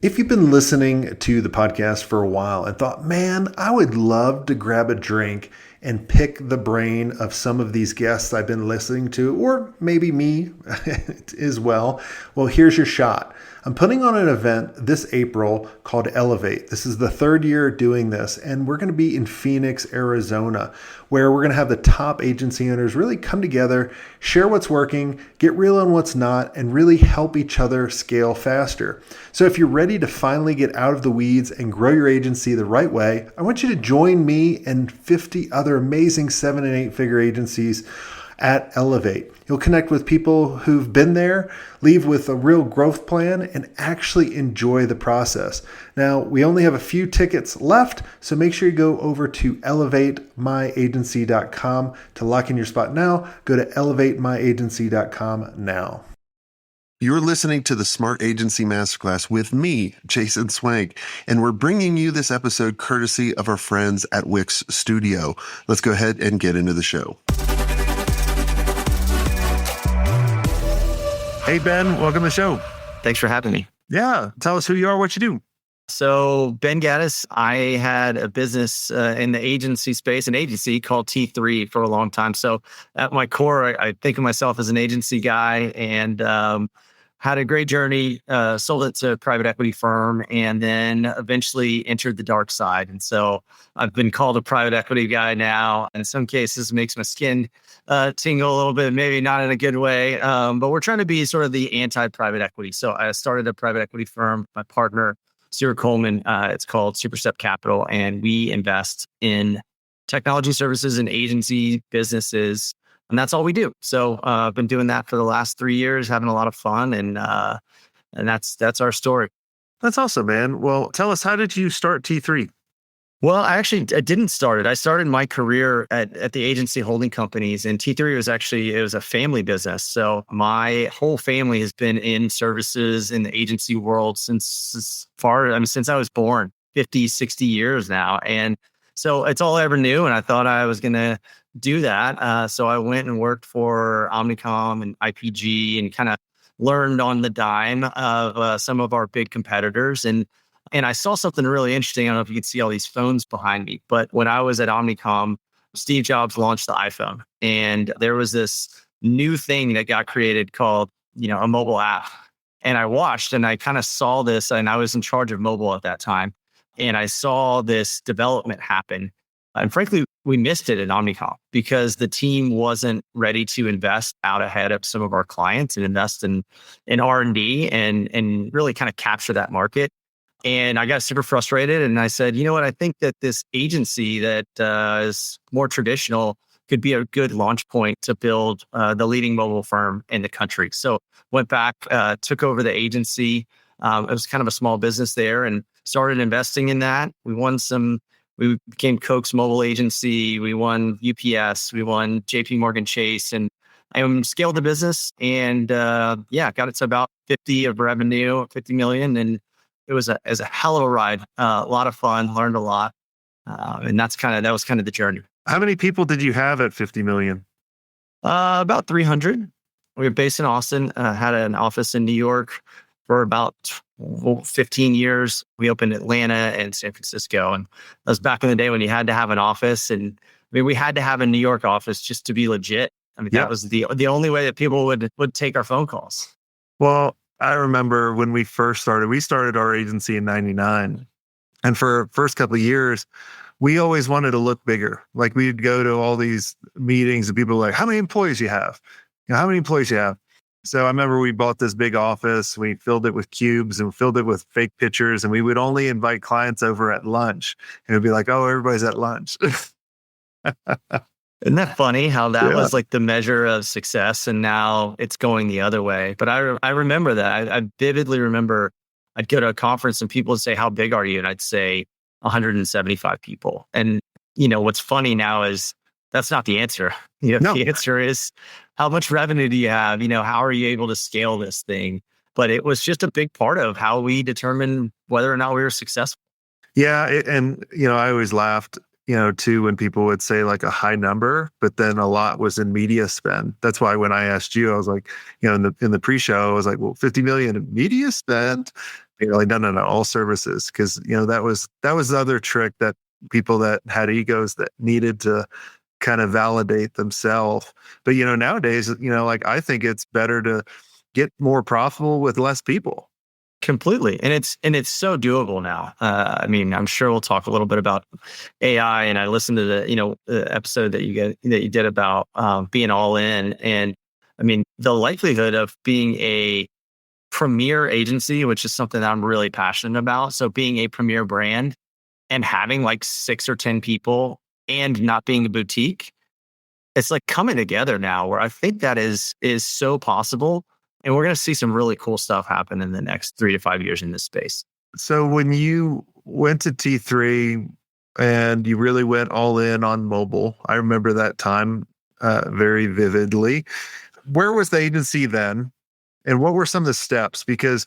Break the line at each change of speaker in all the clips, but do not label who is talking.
If you've been listening to the podcast for a while and thought, man, I would love to grab a drink and pick the brain of some of these guests I've been listening to, or maybe me as well, here's your shot. I'm putting on an event this April called Elevate. This is the third year doing this, and we're going to be in Phoenix, Arizona, where we're going to have the top agency owners really come together, share what's working, get real on what's not, and really help each other scale faster. So if you're ready to finally get out of the weeds and grow your agency the right way, I want you to join me and 50 other amazing 7 and 8 figure agencies at Elevate. You'll connect with people who've been there, leave with a real growth plan, and actually enjoy the process. Now, we only have a few tickets left, so make sure you go over to elevatemyagency.com to lock in your spot now. Go to elevatemyagency.com now. You're listening to the Smart Agency Masterclass with me, Jason Swank, and we're bringing you this episode courtesy of our friends at Wix Studio. Let's go ahead and get into the show. Hey, Ben, welcome to the show.
Thanks for having me.
Yeah. Tell us who you are, what you do.
So Ben Gaddis, I had a business in the agency space, an agency called T3 for a long time. So at my core, I think of myself as an agency guy and had a great journey, sold it to a private equity firm, and then eventually entered the dark side. And so I've been called a private equity guy now. In some cases, makes my skin tingle a little bit, maybe not in a good way. But we're trying to be sort of the anti-private equity. So I started a private equity firm, my partner, Stuart Coleman. It's called Superstep Capital, and we invest in technology services and agency businesses. And that's all we do. So I've been doing that for the last 3 years, having a lot of fun. And that's our story.
That's awesome, man. Well, tell us, how did you start T3?
Well, I didn't start it. I started my career at the agency holding companies, and T3 was a family business. So my whole family has been in services in the agency world since I was born, 50, 60 years now. And so it's all I ever knew. And I thought I was going to do that. So I went and worked for Omnicom and IPG and kind of learned on the dime of some of our big competitors. And I saw something really interesting. I don't know if you can see all these phones behind me, but when I was at Omnicom, Steve Jobs launched the iPhone, and there was this new thing that got created called, a mobile app. And I watched and I kind of saw this, and I was in charge of mobile at that time. And I saw this development happen. And frankly, we missed it at Omnicom because the team wasn't ready to invest out ahead of some of our clients and invest in R&D and really kind of capture that market. And I got super frustrated. And I said, you know what? I think that this agency that is more traditional could be a good launch point to build the leading mobile firm in the country. So went back, took over the agency. It was kind of a small business there and started investing in that. We became Coke's mobile agency. We won UPS. We won JP Morgan Chase, and I scaled the business and got it to about 50 of revenue, 50 million. And it was a hell of a ride. A lot of fun, learned a lot. And that was kind of the journey.
How many people did you have at 50 million?
About 300. We were based in Austin, had an office in New York for about 15 years. We opened Atlanta and San Francisco. And that was back in the day when you had to have an office. And we had to have a New York office just to be legit. That was the only way that people would take our phone calls.
Well, I remember when we started our agency in 99. And for first couple of years, we always wanted to look bigger. Like we'd go to all these meetings and people were like, how many employees you have? How many employees you have? So I remember we bought this big office. We filled it with cubes and filled it with fake pictures. And we would only invite clients over at lunch. And it'd be like, oh, everybody's at lunch.
Isn't that funny how that was like the measure of success, and now it's going the other way? But I remember that. I vividly remember I'd go to a conference and people would say, how big are you? And I'd say 175 people. And, what's funny now is that's not the answer.
No.
The answer is, how much revenue do you have? How are you able to scale this thing? But it was just a big part of how we determined whether or not we were successful.
Yeah. I always laughed, too, when people would say like a high number, but then a lot was in media spend. That's why when I asked you, I was like, in the pre-show, I was like, well, 50 million in media spend,
You're like, no, all services. Cause that was the other trick that people that had egos that needed to kind of validate themselves. But, nowadays, like I think it's better to get more profitable with less people.
Completely. And it's so doable now. I mean, I'm sure we'll talk a little bit about AI, and I listened to the episode that you did about being all in. And I mean, the likelihood of being a premier agency, which is something that I'm really passionate about. So being a premier brand and having like 6 or 10 people and not being a boutique, it's like coming together now, where I think that is so possible. And we're going to see some really cool stuff happen in the next 3 to 5 years in this space.
So when you went to T3 and you really went all in on mobile, I remember that time very vividly. Where was the agency then? And what were some of the steps? Because,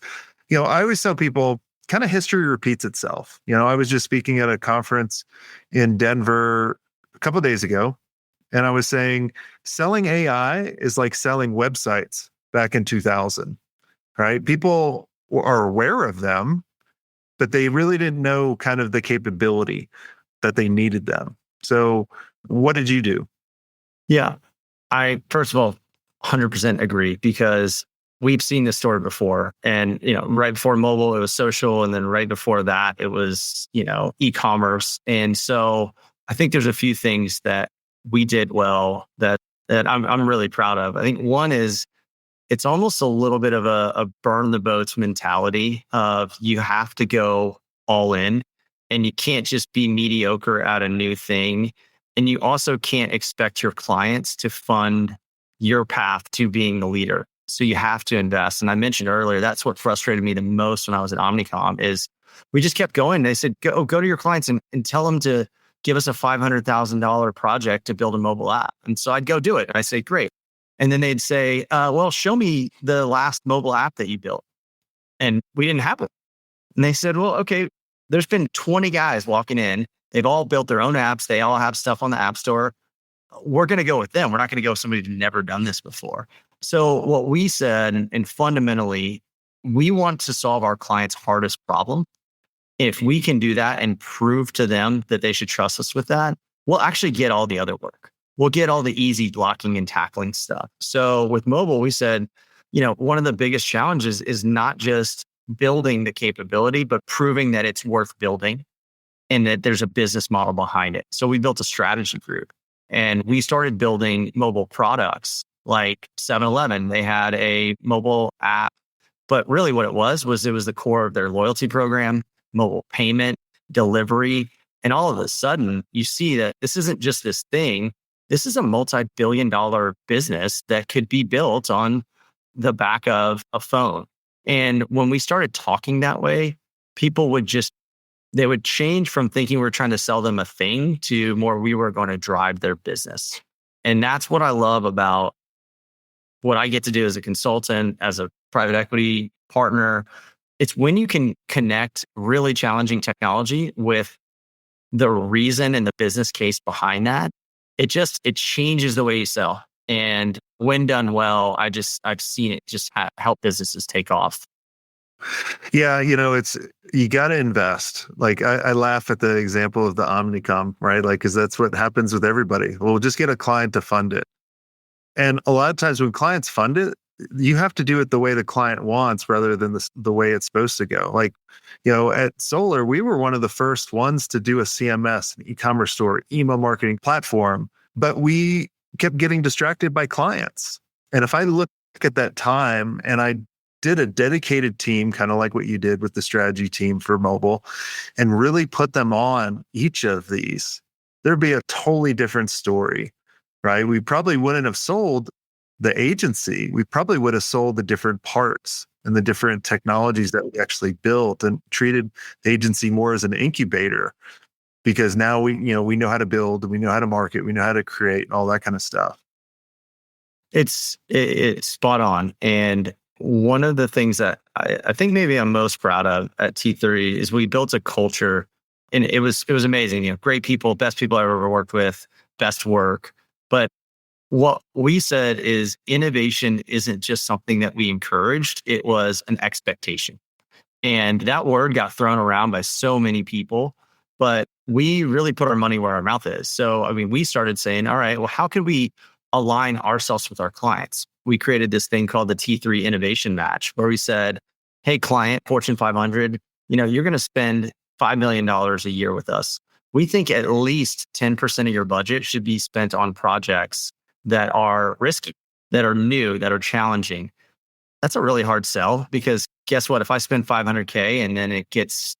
I always tell people kind of history repeats itself. I was just speaking at a conference in Denver a couple of days ago, and I was saying selling AI is like selling websites back in 2000, right? People are aware of them, but they really didn't know kind of the capability that they needed them. So what did you do?
Yeah. I, first of all, 100% agree, because we've seen this story before. And, right before mobile, it was social. And then right before that, it was, e-commerce. And so I think there's a few things that we did well that I'm really proud of. I think one is, it's almost a little bit of a burn the boats mentality of, you have to go all in, and you can't just be mediocre at a new thing. And you also can't expect your clients to fund your path to being the leader. So you have to invest. And I mentioned earlier, that's what frustrated me the most when I was at Omnicom is we just kept going. They said, go to your clients and tell them to give us a $500,000 project to build a mobile app. And so I'd go do it. And I say, great. And then they'd say, well, show me the last mobile app that you built. And we didn't have it. And they said, well, okay, there's been 20 guys walking in. They've all built their own apps. They all have stuff on the App Store. We're going to go with them. We're not going to go with somebody who's never done this before. So what we said, and fundamentally, we want to solve our clients' hardest problem. If we can do that and prove to them that they should trust us with that, we'll actually get all the other work. We'll get all the easy blocking and tackling stuff. So with mobile, we said, one of the biggest challenges is not just building the capability, but proving that it's worth building and that there's a business model behind it. So we built a strategy group, and we started building mobile products like 7-Eleven. They had a mobile app, but really what it was the core of their loyalty program, mobile payment, delivery. And all of a sudden, you see that this isn't just this thing. This is a multi-billion-dollar business that could be built on the back of a phone. And when we started talking that way, people they would change from thinking we were trying to sell them a thing to more we were going to drive their business. And that's what I love about what I get to do as a consultant, as a private equity partner. It's when you can connect really challenging technology with the reason and the business case behind that. It changes the way you sell. And when done well, I've seen it just help businesses take off.
Yeah, you got to invest. Like I laugh at the example of the Omnicom, right? Like, because that's what happens with everybody. We'll just get a client to fund it. And a lot of times when clients fund it, you have to do it the way the client wants rather than the way it's supposed to go. Like, at Solar, we were one of the first ones to do a CMS, an e-commerce store, email marketing platform, but we kept getting distracted by clients. And if I look at that time and I did a dedicated team, kind of like what you did with the strategy team for mobile, and really put them on each of these, there'd be a totally different story, right? We probably wouldn't have sold the agency. We probably would have sold the different parts and the different technologies that we actually built, and treated the agency more as an incubator, because now we know how to build, we know how to market, we know how to create, all that kind of stuff.
It's spot on. And one of the things that I think maybe I'm most proud of at T3 is we built a culture, and it was amazing. Great people, best people I've ever worked with, best work. But what we said is innovation isn't just something that we encouraged. It was an expectation. And that word got thrown around by so many people, but we really put our money where our mouth is. So, I mean, we started saying, all right, well, how can we align ourselves with our clients? We created this thing called the T3 Innovation Match, where we said, hey, client, Fortune 500, you're going to spend $5 million a year with us. We think at least 10% of your budget should be spent on projects that are risky, that are new, that are challenging. That's a really hard sell because guess what? If I spend 500K and then it just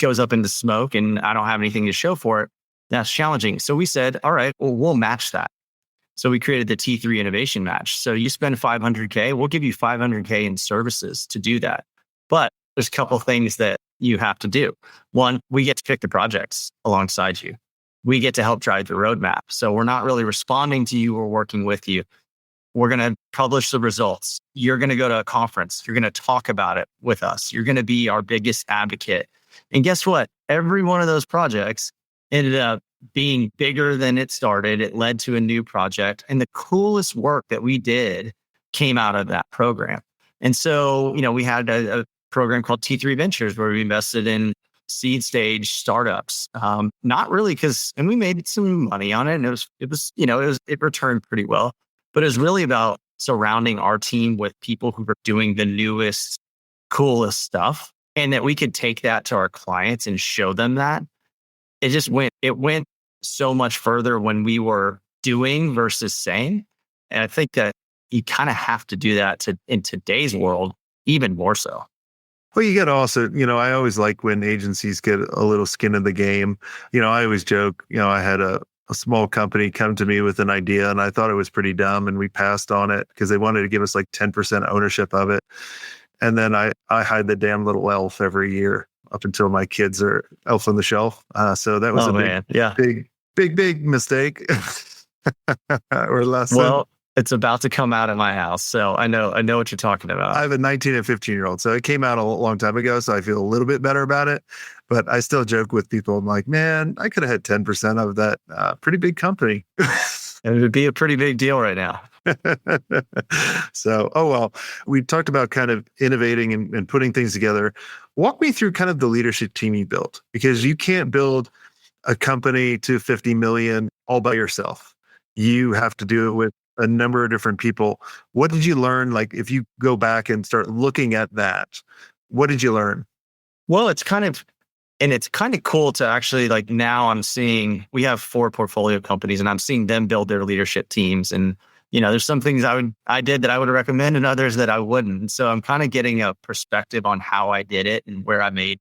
goes up into smoke and I don't have anything to show for it, that's challenging. So we said, all right, well, we'll match that. So we created the T3 Innovation Match. So you spend 500K, we'll give you 500K in services to do that. But there's a couple of things that you have to do. One, we get to pick the projects alongside you. We get to help drive the roadmap. So we're not really responding to you or working with you. We're going to publish the results. You're going to go to a conference. You're going to talk about it with us. You're going to be our biggest advocate. And guess what? Every one of those projects ended up being bigger than it started. It led to a new project. And the coolest work that we did came out of that program. And so, we had a program called T3 Ventures where we invested in seed stage startups. Not really and we made some money on it and it returned pretty well. But it was really about surrounding our team with people who were doing the newest, coolest stuff, and that we could take that to our clients and show them that. It went so much further when we were doing versus saying. And I think that you kind of have to do that in today's world, even more so.
Well, you got to also, I always like when agencies get a little skin in the game. I always joke, I had a small company come to me with an idea and I thought it was pretty dumb and we passed on it because they wanted to give us like 10% ownership of it. And then I hide the damn little elf every year up until my kids are elf on the shelf. So that was big mistake or lesson.
Well, it's about to come out at my house. So I know what you're talking about.
I have a 19 and 15-year-old. So it came out a long time ago. So I feel a little bit better about it. But I still joke with people. I'm like, man, I could have had 10% of that pretty big company.
It would be a pretty big deal right now.
So, well, we talked about kind of innovating and putting things together. Walk me through kind of the leadership team you built, because you can't build a company to 50 million all by yourself. You have to do it with a number of different people. What did you learn? Like, if you go back and start looking at that, what did you learn?
Well, it's kind of cool to actually, like, now I'm seeing, we have 4 portfolio companies and I'm seeing them build their leadership teams. And, there's some things I did that I would recommend and others that I wouldn't. So I'm kind of getting a perspective on how I did it and where I made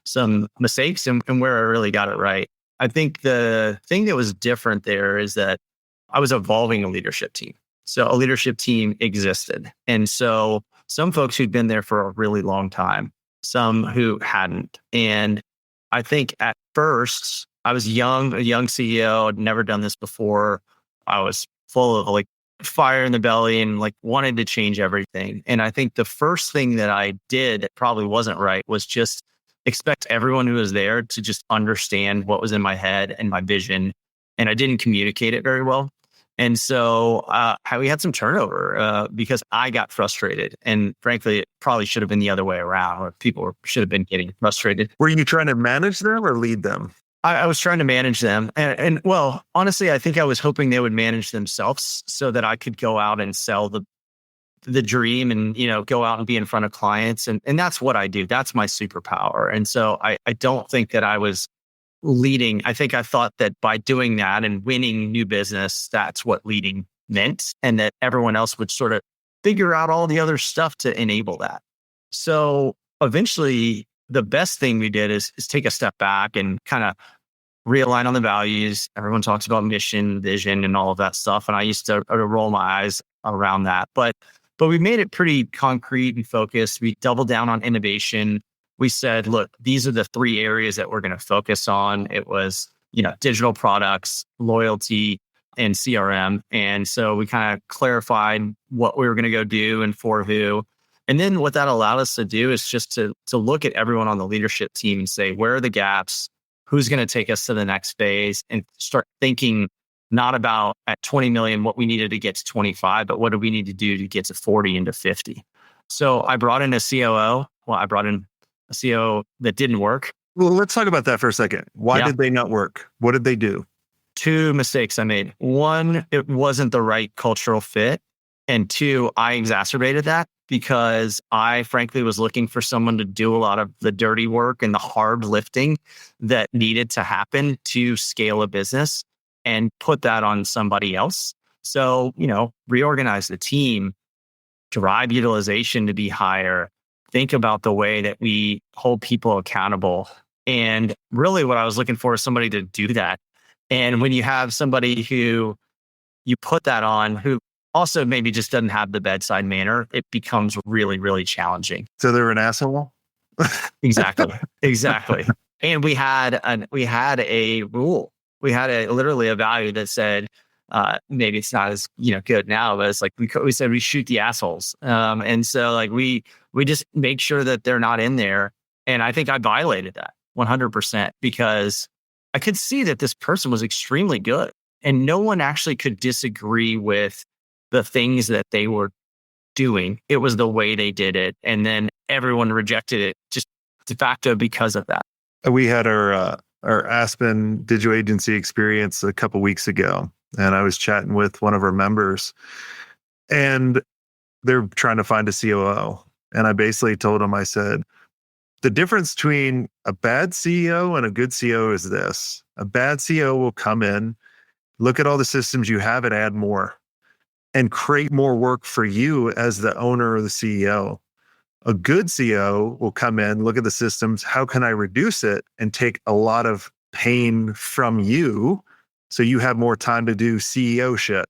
some mistakes and where I really got it right. I think the thing that was different there is that I was evolving a leadership team. So a leadership team existed. And so some folks who'd been there for a really long time, some who hadn't. And I think at first I was a young CEO. I'd never done this before. I was full of like fire in the belly and like wanted to change everything. And I think the first thing that I did that probably wasn't right was just expect everyone who was there to just understand what was in my head and my vision. And I didn't communicate it very well. And so we had some turnover because I got frustrated. And frankly, it probably should have been the other way around, where people should have been getting frustrated.
Were you trying to manage them or lead them?
I was trying to manage them. And well, honestly, I think I was hoping they would manage themselves so that I could go out and sell the dream and, go out and be in front of clients. And that's what I do. That's my superpower. And so I don't think that I was leading. I think I thought that by doing that and winning new business, that's what leading meant, and that everyone else would sort of figure out all the other stuff to enable that. So eventually, the best thing we did is take a step back and kind of realign on the values. Everyone talks about mission, vision, and all of that stuff. And I used to roll my eyes around that. But we made it pretty concrete and focused. We doubled down on innovation. We said, look, these are the 3 areas that we're going to focus on. It was, digital products, loyalty, and CRM. And so we kind of clarified what we were going to go do and for who. And then what that allowed us to do is just to look at everyone on the leadership team and say, where are the gaps? Who's going to take us to the next phase? And start thinking not about at 20 million, what we needed to get to 25, but what do we need to do to get to 40 and to 50? So I brought in a COO. Well, I brought in a CEO that didn't work.
Well, let's talk about that for a second. Why did they not work? What did they do?
Two mistakes I made. One, it wasn't the right cultural fit. And two, I exacerbated that because I frankly was looking for someone to do a lot of the dirty work and the hard lifting that needed to happen to scale a business and put that on somebody else. So, reorganize the team, drive utilization to be higher, think about the way that we hold people accountable. And really what I was looking for is somebody to do that. And when you have somebody who you put that on, who also maybe just doesn't have the bedside manner, it becomes really, really challenging.
So they're an asshole?
Exactly. And we had a rule. We had literally a value that said, maybe it's not as good now, but it's like we said we shoot the assholes. And so like we just make sure that they're not in there. And I think I violated that 100% because I could see that this person was extremely good and no one actually could disagree with the things that they were doing. It was the way they did it. And then everyone rejected it just de facto because of that.
We had our Aspen digital agency experience a couple weeks ago, and I was chatting with one of our members, and they're trying to find a COO. And I basically told them, I said, the difference between a bad CEO and a good CEO is this. A bad CEO will come in, look at all the systems you have and add more and create more work for you as the owner or the CEO. A good CEO will come in, look at the systems. How can I reduce it and take a lot of pain from you so you have more time to do CEO shit?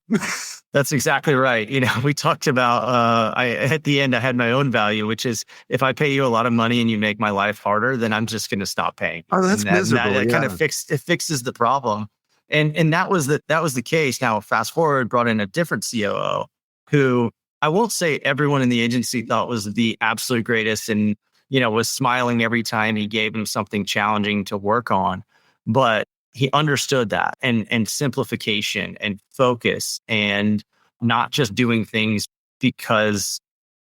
That's exactly right. We talked about, at the end, I had my own value, which is if I pay you a lot of money and you make my life harder, then I'm just going to stop paying.
Oh, that's miserable.
That kind of fixes the problem. And that was the case. Now, fast forward, brought in a different COO who I won't say everyone in the agency thought was the absolute greatest and, was smiling every time he gave them something challenging to work on. But he understood that and simplification and focus and not just doing things because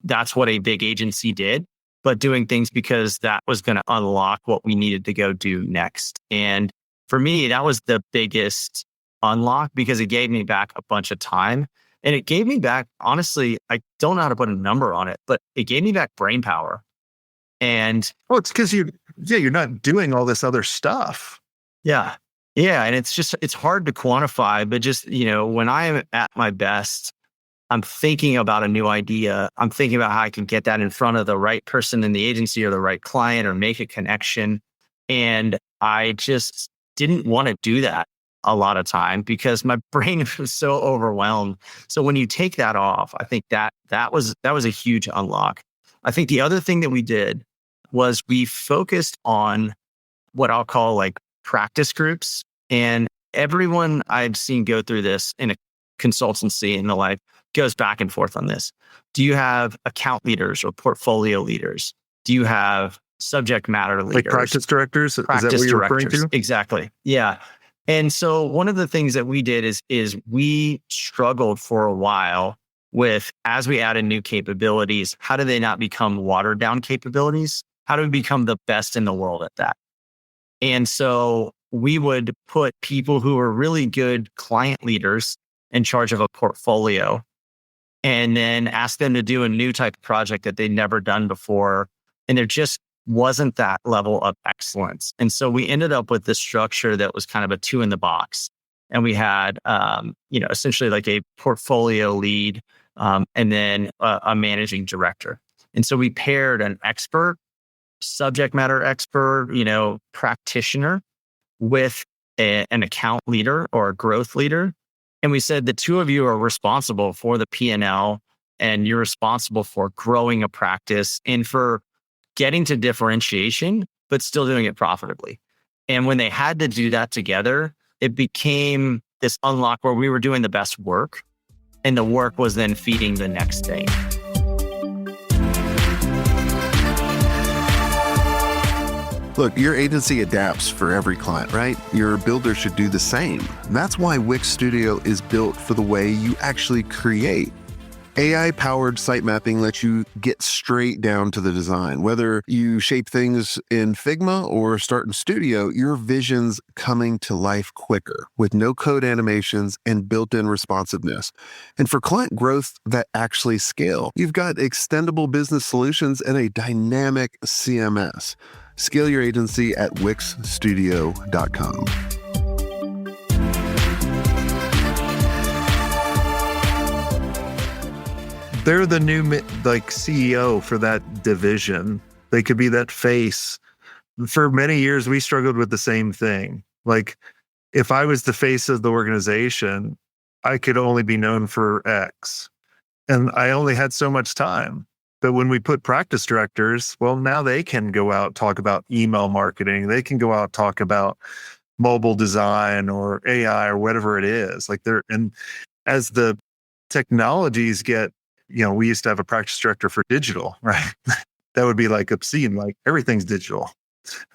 that's what a big agency did, but doing things because that was going to unlock what we needed to go do next. And for me, that was the biggest unlock because it gave me back a bunch of time. And it gave me back, honestly, I don't know how to put a number on it, but it gave me back brain power. And
it's because you're not doing all this other stuff.
Yeah. And it's hard to quantify, but just, when I am at my best, I'm thinking about a new idea. I'm thinking about how I can get that in front of the right person in the agency or the right client or make a connection. And I just didn't want to do that a lot of time because my brain was so overwhelmed. So when you take that off, I think that was a huge unlock. I think the other thing that we did was we focused on what I'll call like practice groups. And everyone I've seen go through this in a consultancy and the like goes back and forth on this. Do you have account leaders or portfolio leaders? Do you have subject matter leaders?
Like practice directors? Is that what you're referring to?
Exactly. Yeah. And so one of the things that we did is we struggled for a while with, as we added new capabilities, how do they not become watered down capabilities? How do we become the best in the world at that? And so we would put people who are really good client leaders in charge of a portfolio and then ask them to do a new type of project that they'd never done before. And there just wasn't that level of excellence. And so we ended up with this structure that was kind of a 2 in the box. And we had, essentially like a portfolio lead and then a managing director. And so we paired an expert, subject matter expert, practitioner with an account leader or a growth leader. And we said the two of you are responsible for the P&L and you're responsible for growing a practice and for getting to differentiation, but still doing it profitably. And when they had to do that together, it became this unlock where we were doing the best work and the work was then feeding the next thing.
Look, your agency adapts for every client, right? Your builder should do the same. That's why Wix Studio is built for the way you actually create. AI-powered site mapping lets you get straight down to the design. Whether you shape things in Figma or start in Studio, your vision's coming to life quicker with no-code animations and built-in responsiveness. And for client growth that actually scale, you've got extendable business solutions and a dynamic CMS. Scale your agency at wixstudio.com.
They're the new CEO for that division. They could be that face. For many years, we struggled with the same thing. Like, if I was the face of the organization, I could only be known for X. And I only had so much time. But when we put practice directors, well, now they can go out, talk about email marketing. They can go out, talk about mobile design or AI or whatever it is. And as the technologies get, we used to have a practice director for digital, right? That would be like obscene, like everything's digital,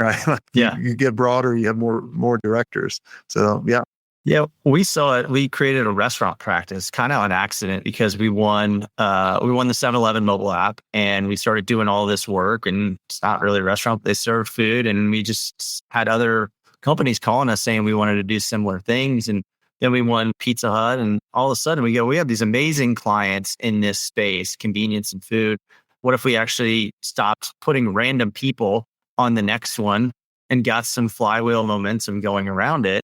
right?
Yeah.
You get broader, you have more directors. So yeah.
Yeah, we saw it. We created a restaurant practice kind of on accident because we won the 7-Eleven mobile app, and we started doing all this work, and it's not really a restaurant, but they serve food, and we just had other companies calling us saying we wanted to do similar things. And then we won Pizza Hut, and all of a sudden we have these amazing clients in this space, convenience and food. What if we actually stopped putting random people on the next one and got some flywheel momentum going around it?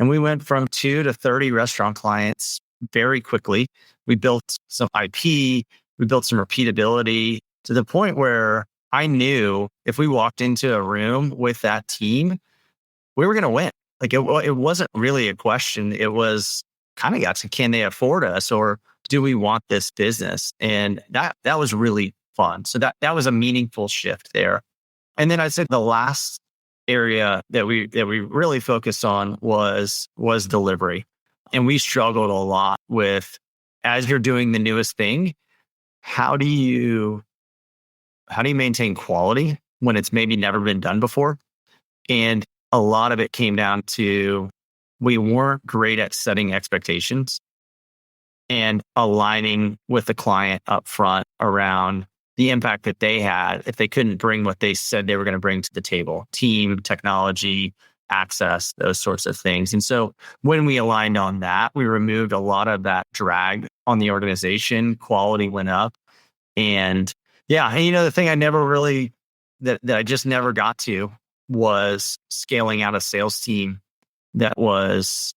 And we went from 2 to 30 restaurant clients very quickly. We built some IP, we built some repeatability to the point where I knew if we walked into a room with that team, we were going to win. Like it wasn't really a question. It was kind of got to, can they afford us, or do we want this business? And that was really fun. So that was a meaningful shift there. And then I'd say the last area that we really focused on was delivery. And we struggled a lot with, as you're doing the newest thing, how do you maintain quality when it's maybe never been done before? And a lot of it came down to, we weren't great at setting expectations and aligning with the client up front around the impact that they had if they couldn't bring what they said they were going to bring to the table: team, technology, access, those sorts of things. And so when we aligned on that, we removed a lot of that drag on the organization. Quality went up. And yeah, and the thing I never really, that I just never got to, was scaling out a sales team that was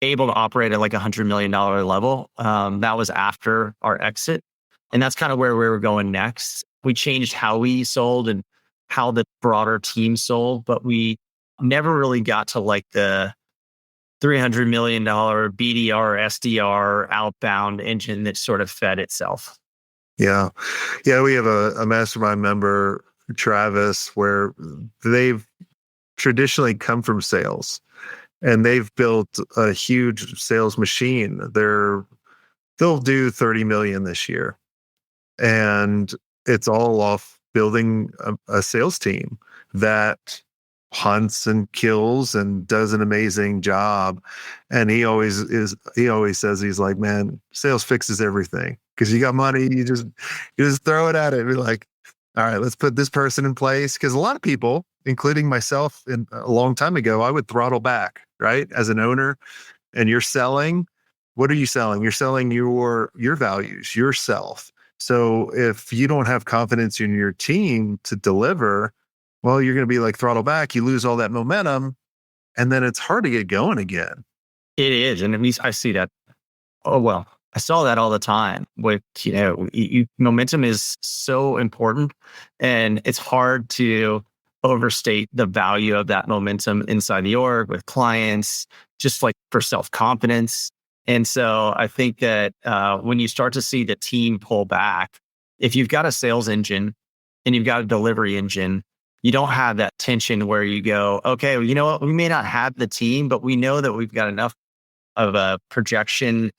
able to operate at like $100 million level. That was after our exit. And that's kind of where we were going next. We changed how we sold and how the broader team sold, but we never really got to like the $300 million BDR, SDR outbound engine that sort of fed itself.
Yeah. Yeah. We have a mastermind member, Travis, where they've traditionally come from sales, and they've built a huge sales machine. They'll do 30 million this year. And it's all off building a sales team that hunts and kills and does an amazing job. And he always says, he's like, man, sales fixes everything, because you got money, you just throw it at it. We're like, all right, let's put this person in place. Because a lot of people, including myself, a long time ago, I would throttle back, right? As an owner, and you're selling. What are you selling? You're selling your values, yourself. So if you don't have confidence in your team to deliver, well, you're going to be like throttle back. You lose all that momentum, and then it's hard to get going again.
It is. And at least I see that. Oh, well, I saw that all the time with, momentum is so important, and it's hard to overstate the value of that momentum inside the org with clients, just like for self-confidence. And so I think that when you start to see the team pull back, if you've got a sales engine and you've got a delivery engine, you don't have that tension where you go, okay, well, you know what? We may not have the team, but we know that we've got enough of a projection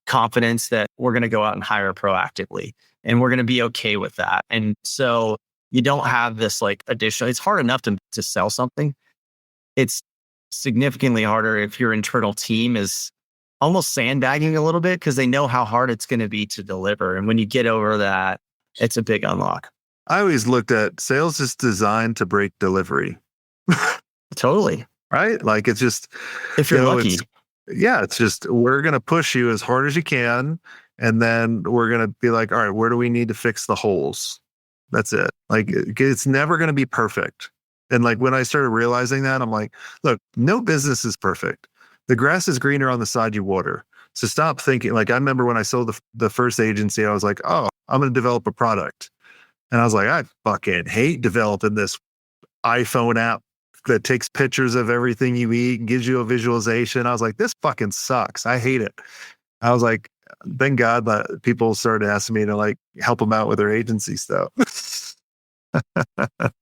confidence that we're going to go out and hire proactively, and we're going to be okay with that. And so you don't have this like additional, it's hard enough to sell something. It's significantly harder if your internal team is almost sandbagging a little bit because they know how hard it's going to be to deliver. And when you get over that, it's a big unlock.
I always looked at sales is designed to break delivery.
Totally.
Right? Like it's just,
If you're lucky.
It's just, we're going to push you as hard as you can. And then we're going to be like, all right, where do we need to fix the holes? That's it. Like it's never going to be perfect. And like when I started realizing that, I'm like, look, no business is perfect. The grass is greener on the side you water. So stop thinking. Like I remember when I sold the first agency, I was like, oh, I'm going to develop a product. And I was like, I fucking hate developing this iPhone app that takes pictures of everything you eat and gives you a visualization. I was like, this fucking sucks. I hate it. I was like, thank God that people started asking me to like help them out with their agency stuff.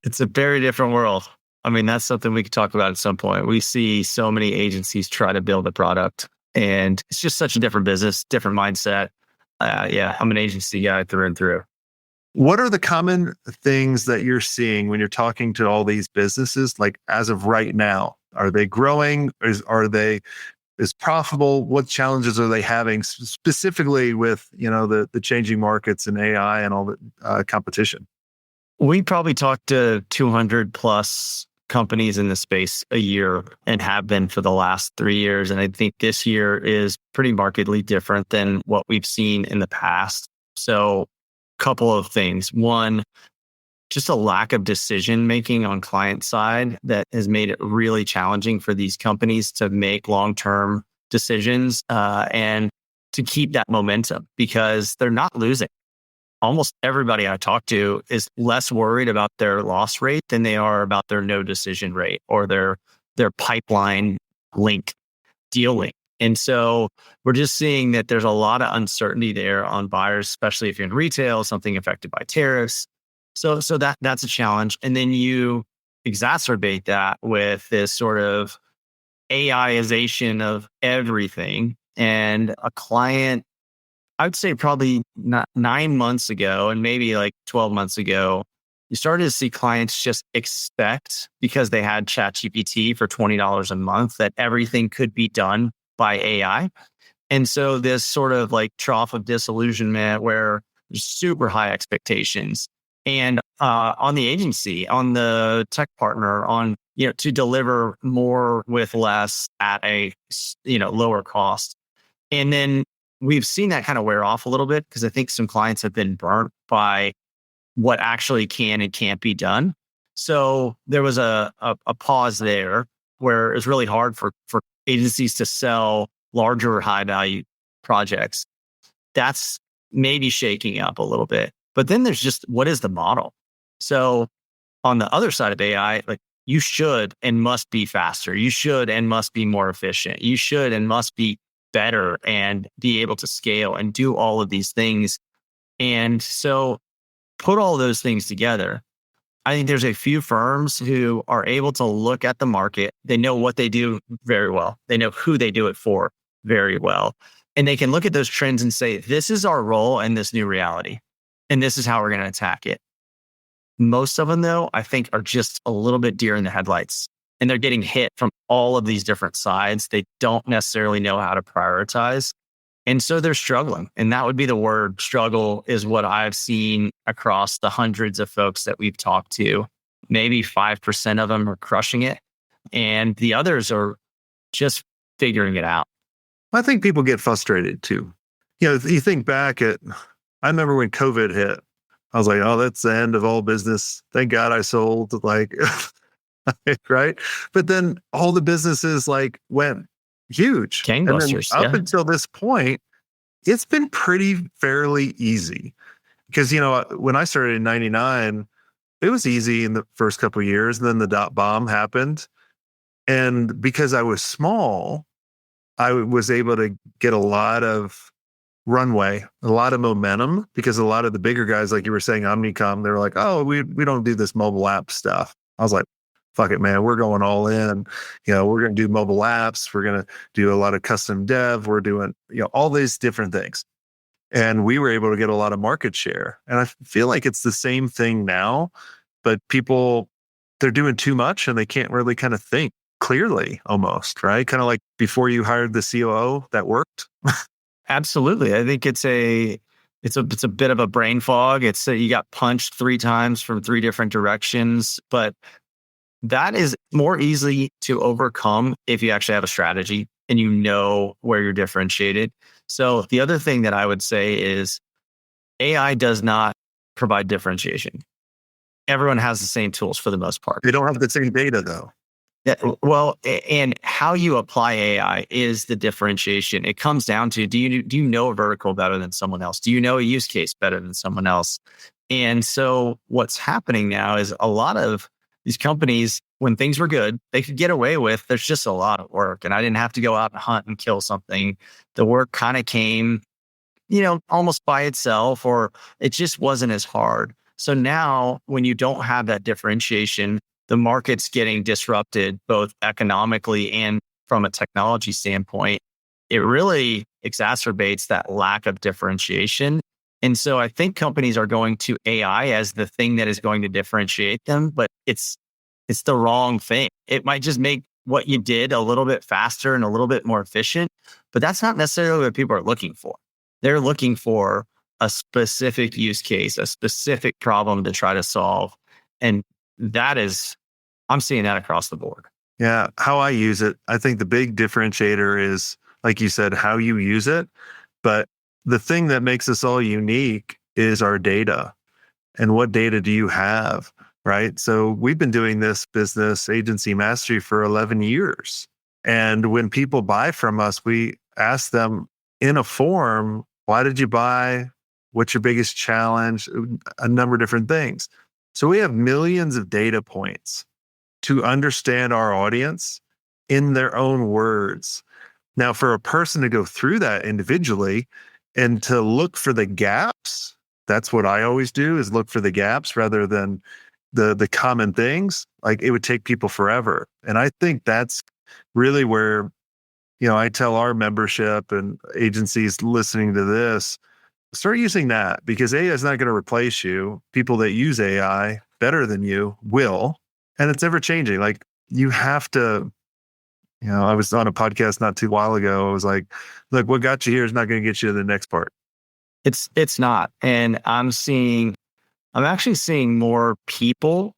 It's a very different world. I mean, that's something we could talk about at some point. We see so many agencies try to build a product, and it's just such a different business, different mindset. I'm an agency guy through and through.
What are the common things that you're seeing when you're talking to all these businesses? Like as of right now, are they growing? Is profitable? What challenges are they having specifically with, the changing markets and AI and all the competition?
We probably talk to 200 plus companies in the space a year and have been for the last 3 years. And I think this year is pretty markedly different than what we've seen in the past. So couple of things. One, just a lack of decision making on client side that has made it really challenging for these companies to make long-term decisions and to keep that momentum because they're not losing. Almost everybody I talk to is less worried about their loss rate than they are about their no decision rate or their pipeline link, deal link. And so we're just seeing that there's a lot of uncertainty there on buyers, especially if you're in retail, something affected by tariffs. So that's a challenge. And then you exacerbate that with this sort of AIization of everything. And a client, I would say probably not 9 months ago and maybe like 12 months ago, you started to see clients just expect because they had ChatGPT for $20 a month that everything could be done by AI. And so this sort of like trough of disillusionment where there's super high expectations and on the agency, on the tech partner, on, to deliver more with less at a, lower cost. And then we've seen that kind of wear off a little bit because I think some clients have been burnt by what actually can and can't be done. So there was a pause there where it's really hard for agencies to sell larger high value projects. That's maybe shaking up a little bit. But then there's just what is the model? So on the other side of AI, like you should and must be faster. You should and must be more efficient. You should and must be better and be able to scale and do all of these things. And so put all those things together. I think there's a few firms who are able to look at the market. They know what they do very well. They know who they do it for very well. And they can look at those trends and say, this is our role in this new reality. And this is how we're going to attack it. Most of them, though, I think are just a little bit deer in the headlights. And they're getting hit from all of these different sides. They don't necessarily know how to prioritize. And so they're struggling. And that would be the word. Struggle is what I've seen across the hundreds of folks that we've talked to. Maybe 5% of them are crushing it. And the others are just figuring it out.
I think people get frustrated too. You think back I remember when COVID hit, I was like, oh, that's the end of all business. Thank God I sold, right? But then all the businesses went huge.
Gangbusters.
And then up until this point, it's been fairly easy. Because, when I started in 99, it was easy in the first couple of years. And then the dot bomb happened. And because I was small, I was able to get a lot of runway, a lot of momentum, because a lot of the bigger guys, like you were saying, Omnicom, they were like, oh, we don't do this mobile app stuff. I was like, fuck it, man, we're going all in. We're going to do mobile apps. We're going to do a lot of custom dev. We're doing, all these different things. And we were able to get a lot of market share. And I feel like it's the same thing now, but people, they're doing too much and they can't really kind of think clearly almost, right? Kind of like before you hired the COO that worked.
Absolutely. I think it's a bit of a brain fog. It's you got punched 3 times from 3 different directions, but that is more easily to overcome if you actually have a strategy and you know where you're differentiated. So the other thing that I would say is AI does not provide differentiation. Everyone has the same tools for the most part.
They don't have the same data though.
Yeah, well, and how you apply AI is the differentiation. It comes down to do you know a vertical better than someone else? Do you know a use case better than someone else? And so what's happening now is a lot of these companies, when things were good, they could get away with there's just a lot of work. And I didn't have to go out and hunt and kill something. The work kind of came, almost by itself, or it just wasn't as hard. So now when you don't have that differentiation, the market's getting disrupted both economically and from a technology standpoint. It really exacerbates that lack of differentiation. And so I think companies are going to AI as the thing that is going to differentiate them, but it's the wrong thing. It might just make what you did a little bit faster and a little bit more efficient, but that's not necessarily what people are looking for. They're looking for a specific use case, a specific problem to try to solve. And I'm seeing that across the board.
Yeah. How I use it, I think the big differentiator is, like you said, how you use it. But the thing that makes us all unique is our data. And what data do you have? Right. So we've been doing this business agency mastery for 11 years. And when people buy from us, we ask them in a form, why did you buy? What's your biggest challenge? A number of different things. So we have millions of data points to understand our audience in their own words. Now, for a person to go through that individually and to look for the gaps, that's what I always do, is look for the gaps rather than the common things. Like, it would take people forever. And I think that's really where, I tell our membership and agencies listening to this, start using that, because AI is not going to replace you. People that use AI better than you will. And it's ever changing. Like, you have to, I was on a podcast not too while ago. I was like, look, what got you here is not going to get you to the next part.
It's not. And I'm actually seeing more people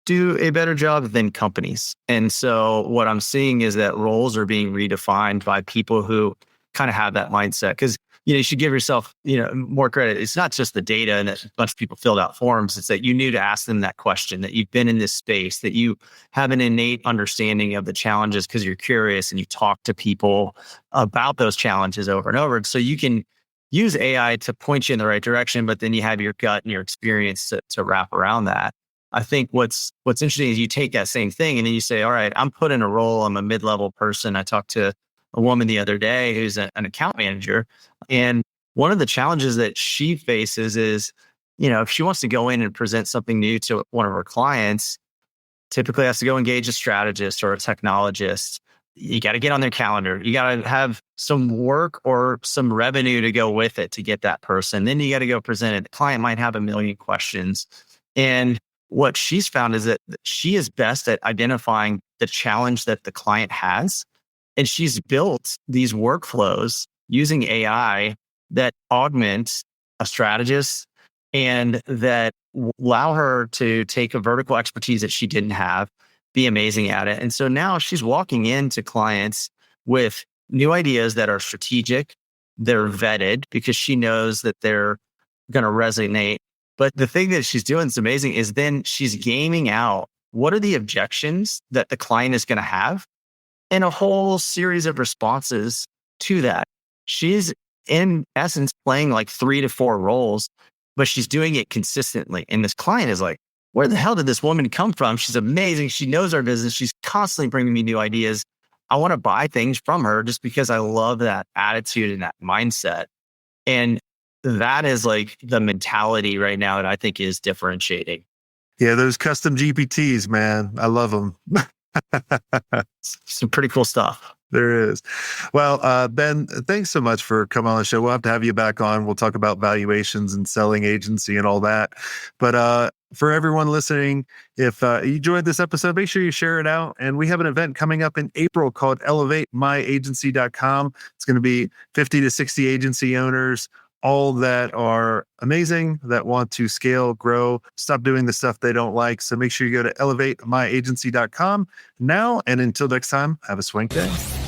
do a better job than companies. And so what I'm seeing is that roles are being redefined by people who kind of have that mindset. Because you should give yourself more credit. It's not just the data and that a bunch of people filled out forms. It's that you knew to ask them that question, that you've been in this space, that you have an innate understanding of the challenges because you're curious and you talk to people about those challenges over and over. So you can use AI to point you in the right direction, but then you have your gut and your experience to wrap around that. I think what's interesting is you take that same thing and then you say, all right, I'm put in a role. I'm a mid-level person. I talked to a woman the other day who's an account manager. And one of the challenges that she faces is, if she wants to go in and present something new to one of her clients, typically has to go engage a strategist or a technologist. You got to get on their calendar. You got to have some work or some revenue to go with it to get that person. Then you got to go present it. The client might have a million questions. And what she's found is that she is best at identifying the challenge that the client has. And she's built these workflows using AI that augment a strategist and that allow her to take a vertical expertise that she didn't have, be amazing at it. And so now she's walking into clients with new ideas that are strategic, they're vetted because she knows that they're going to resonate. But the thing that she's doing is amazing is then she's gaming out what are the objections that the client is going to have and a whole series of responses to that. She's in essence playing like 3 to 4 roles, but she's doing it consistently. And this client is like, where the hell did this woman come from? She's amazing. She knows our business. She's constantly bringing me new ideas. I want to buy things from her just because I love that attitude and that mindset. And that is like the mentality right now that I think is differentiating.
Yeah, those custom GPTs, man. I love them.
Some pretty cool stuff.
There is. Well, Ben, thanks so much for coming on the show. We'll have to have you back on. We'll talk about valuations and selling agency and all that. But For everyone listening, if you enjoyed this episode, make sure you share it out. And we have an event coming up in April called ElevateMyAgency.com. It's going to be 50 to 60 agency owners, all that are amazing, that want to scale, grow, stop doing the stuff they don't like. So make sure you go to ElevateMyAgency.com now. And until next time, have a swank day.